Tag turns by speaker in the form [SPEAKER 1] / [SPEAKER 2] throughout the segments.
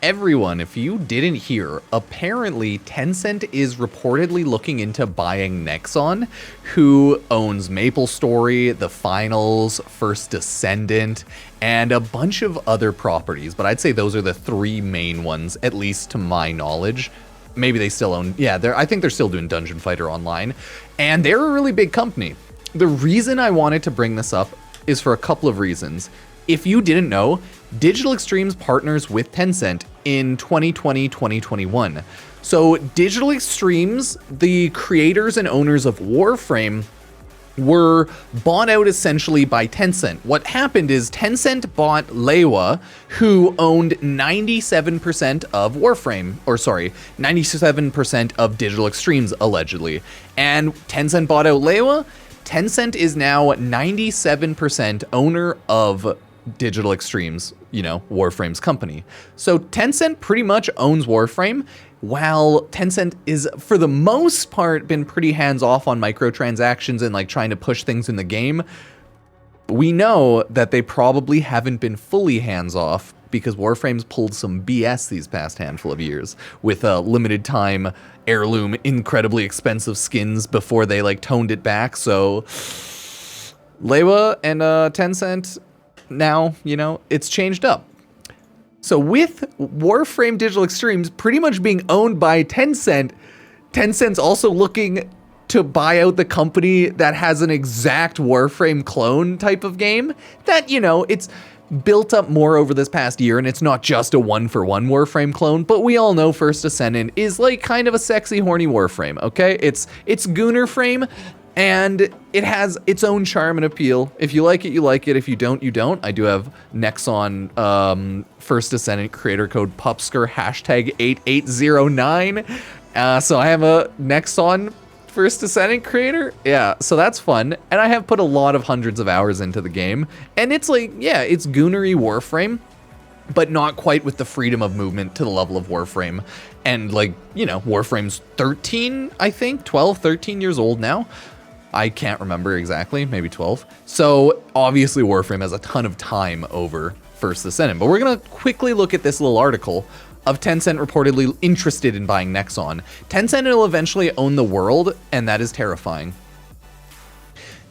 [SPEAKER 1] Everyone, if you didn't hear, apparently Tencent is reportedly looking into buying Nexon, who owns MapleStory, The Finals, First Descendant, and a bunch of other properties. But I'd say those are the three main ones, at least to my knowledge. Maybe they still own, I think they're still doing Dungeon Fighter Online. And they're a really big company. The reason I wanted to bring this up is for a couple of reasons. If you didn't know, Digital Extremes partners with Tencent in 2020-2021. So Digital Extremes, the creators and owners of Warframe, were bought out essentially by Tencent. What happened is Tencent bought Leiwa, who owned 97% of Warframe, 97% of Digital Extremes, allegedly. And Tencent bought out Leiwa. Tencent is now 97% owner of Digital Extremes, Warframe's company. So Tencent pretty much owns Warframe, while Tencent is, for the most part, been pretty hands-off on microtransactions and like trying to push things in the game. We know that they probably haven't been fully hands-off because Warframe's pulled some BS these past handful of years with limited time heirloom, incredibly expensive skins before they like toned it back. So Leiwa and Tencent, now, it's changed up. So with Warframe Digital Extremes pretty much being owned by Tencent, Tencent's also looking to buy out the company that has an exact Warframe clone type of game that, it's built up more over this past year, and it's not just a one-for-one Warframe clone, but we all know First Descendant is like kind of a sexy, horny Warframe, okay? It's Gunner Frame, and it has its own charm and appeal. If you like it, you like it. If you don't, you don't. I do have Nexon First Descendant creator code Pupsker #8809. So I have a Nexon First Descendant creator. Yeah, so that's fun. And I have put a lot of hundreds of hours into the game. And it's like, it's Gunnery Warframe, but not quite with the freedom of movement to the level of Warframe. And Warframe's 13, I think, 12, 13 years old now. I can't remember exactly, maybe 12. So obviously Warframe has a ton of time over First Descendant. But we're going to quickly look at this little article of Tencent reportedly interested in buying Nexon. Tencent will eventually own the world, and that is terrifying.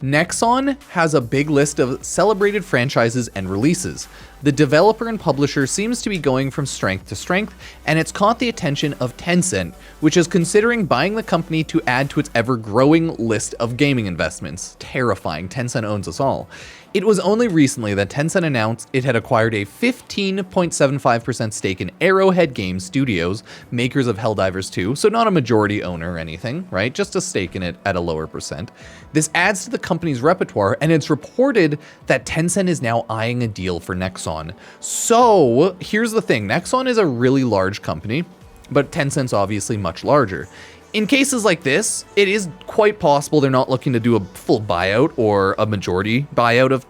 [SPEAKER 1] Nexon has a big list of celebrated franchises and releases. The developer and publisher seems to be going from strength to strength, and it's caught the attention of Tencent, which is considering buying the company to add to its ever-growing list of gaming investments. Terrifying, Tencent owns us all. It was only recently that Tencent announced it had acquired a 15.75% stake in Arrowhead Game Studios, makers of Helldivers 2, so not a majority owner or anything, right? Just a stake in it at a lower percent. This adds to the company's repertoire, and it's reported that Tencent is now eyeing a deal for Nexon. So here's the thing, Nexon is a really large company, but Tencent's obviously much larger. In cases like this, it is quite possible they're not looking to do a full buyout or a majority buyout of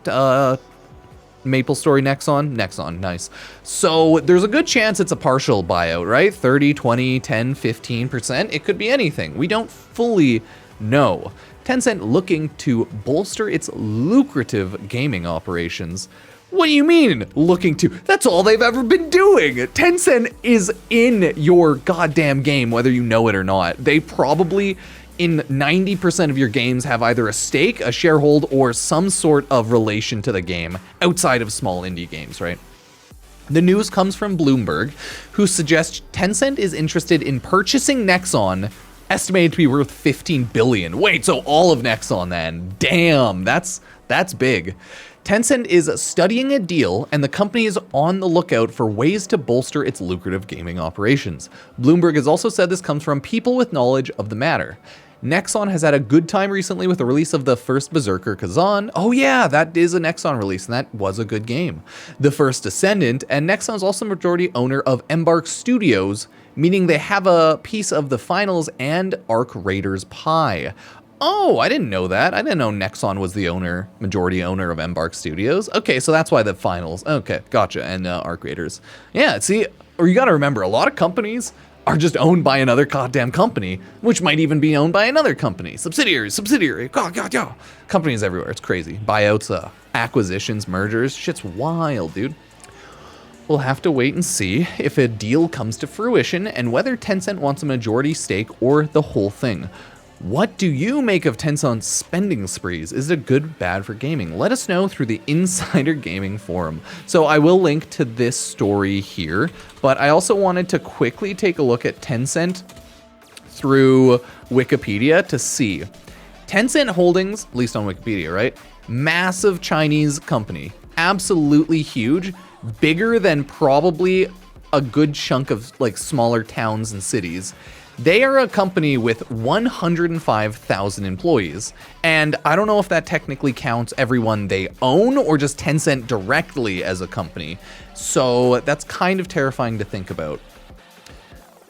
[SPEAKER 1] MapleStory Nexon. Nexon, nice. So there's a good chance it's a partial buyout, right? 30, 20, 10, 15%. It could be anything. We don't fully know. Tencent looking to bolster its lucrative gaming operations. What do you mean, looking to? That's all they've ever been doing. Tencent is in your goddamn game, whether you know it or not. They probably, in 90% of your games, have either a stake, a sharehold, or some sort of relation to the game, outside of small indie games, right? The news comes from Bloomberg, who suggests Tencent is interested in purchasing Nexon, estimated to be worth $15 billion. Wait, so all of Nexon then? Damn, that's big. Tencent is studying a deal, and the company is on the lookout for ways to bolster its lucrative gaming operations. Bloomberg has also said this comes from people with knowledge of the matter. Nexon has had a good time recently with the release of the first Berserker Kazan. Oh yeah, that is a Nexon release, and that was a good game. The First Descendant, and Nexon is also majority owner of Embark Studios, meaning they have a piece of the Finals and Arc Raiders pie. Oh, I didn't know that. I didn't know Nexon was the majority owner of Embark Studios. Okay, so that's why the Finals. Okay, gotcha. And Arc Raiders. Yeah, see, or you gotta remember, a lot of companies are just owned by another goddamn company, which might even be owned by another company. Subsidiary. God. Companies everywhere. It's crazy. Buyouts, acquisitions, mergers. Shit's wild, dude. We'll have to wait and see if a deal comes to fruition and whether Tencent wants a majority stake or the whole thing. What do you make of Tencent's spending sprees? Is it good, bad for gaming? Let us know through the Insider Gaming forum. So I will link to this story here, but I also wanted to quickly take a look at Tencent through Wikipedia to see. Tencent Holdings, at least on Wikipedia, right? Massive Chinese company, absolutely huge, bigger than probably a good chunk of like smaller towns and cities. They are a company with 105,000 employees, and I don't know if that technically counts everyone they own or just Tencent directly as a company. So that's kind of terrifying to think about.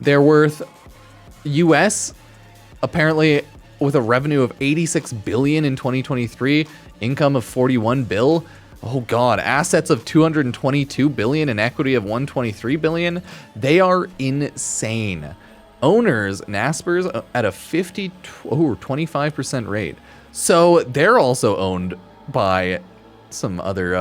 [SPEAKER 1] They're worth US, apparently with a revenue of 86 billion in 2023, income of 41 bill. Oh God, assets of 222 billion and equity of 123 billion. They are insane. Owners, Naspers at a 25% rate. So they're also owned by some other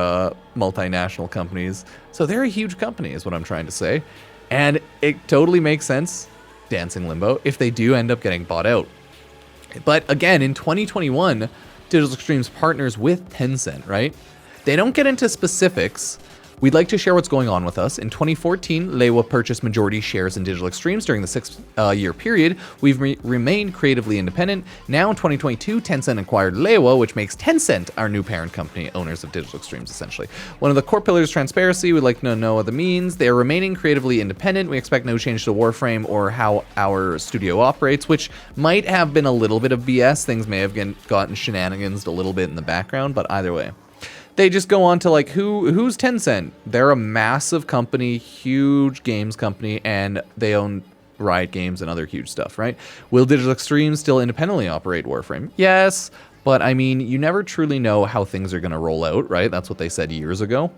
[SPEAKER 1] multinational companies. So they're a huge company is what I'm trying to say. And it totally makes sense, Dancing Limbo, if they do end up getting bought out. But again, in 2021, Digital Extremes partners with Tencent, right? They don't get into specifics. We'd like to share what's going on with us. In 2014, Leiwa purchased majority shares in Digital Extremes during the 6-year period. We've remained creatively independent. Now in 2022, Tencent acquired Leiwa, which makes Tencent our new parent company, owners of Digital Extremes, essentially. One of the core pillars is transparency. We'd like to know what that means. They are remaining creatively independent. We expect no change to Warframe or how our studio operates, which might have been a little bit of BS. Things may have gotten shenanigans a little bit in the background, but either way. They just go on to like, who's Tencent? They're a massive company, huge games company, and they own Riot Games and other huge stuff, right? Will Digital Extremes still independently operate Warframe? Yes, but I mean, you never truly know how things are going to roll out, right? That's what they said years ago.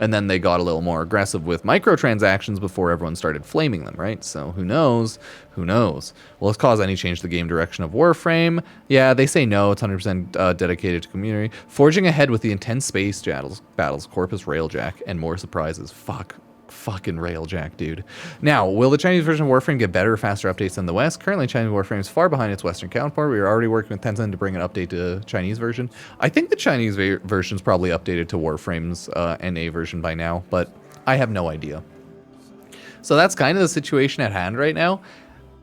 [SPEAKER 1] And then they got a little more aggressive with microtransactions before everyone started flaming them, right? So who knows? Who knows? Will this cause any change to the game direction of Warframe? Yeah, they say no. It's 100% dedicated to community. Forging ahead with the intense space battles, Corpus Railjack, and more surprises. Fucking Railjack, dude. Now, will the Chinese version of Warframe get better or faster updates than the West? Currently, Chinese Warframe is far behind its Western counterpart. We are already working with Tencent to bring an update to the Chinese version. I think the Chinese version is probably updated to Warframe's NA version by now, but I have no idea. So that's kind of the situation at hand right now.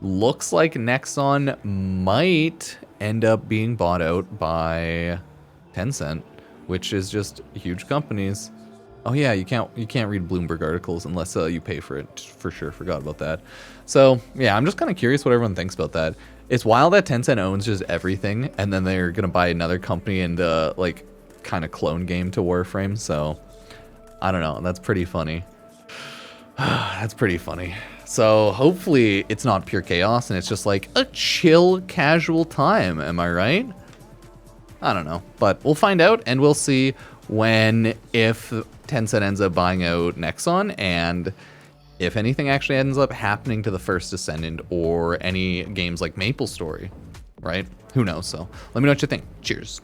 [SPEAKER 1] Looks like Nexon might end up being bought out by Tencent, which is just huge companies. Oh yeah, you can't read Bloomberg articles unless you pay for it, for sure. Forgot about that. So yeah, I'm just kind of curious what everyone thinks about that. It's wild that Tencent owns just everything, and then they're gonna buy another company and like kind of clone game to Warframe. So I don't know. That's pretty funny. That's pretty funny. So hopefully it's not pure chaos and it's just like a chill, casual time. Am I right? I don't know, but we'll find out and we'll see if Tencent ends up buying out Nexon and if anything actually ends up happening to the first Descendant or any games like MapleStory, right? Who knows? So let me know what you think. Cheers.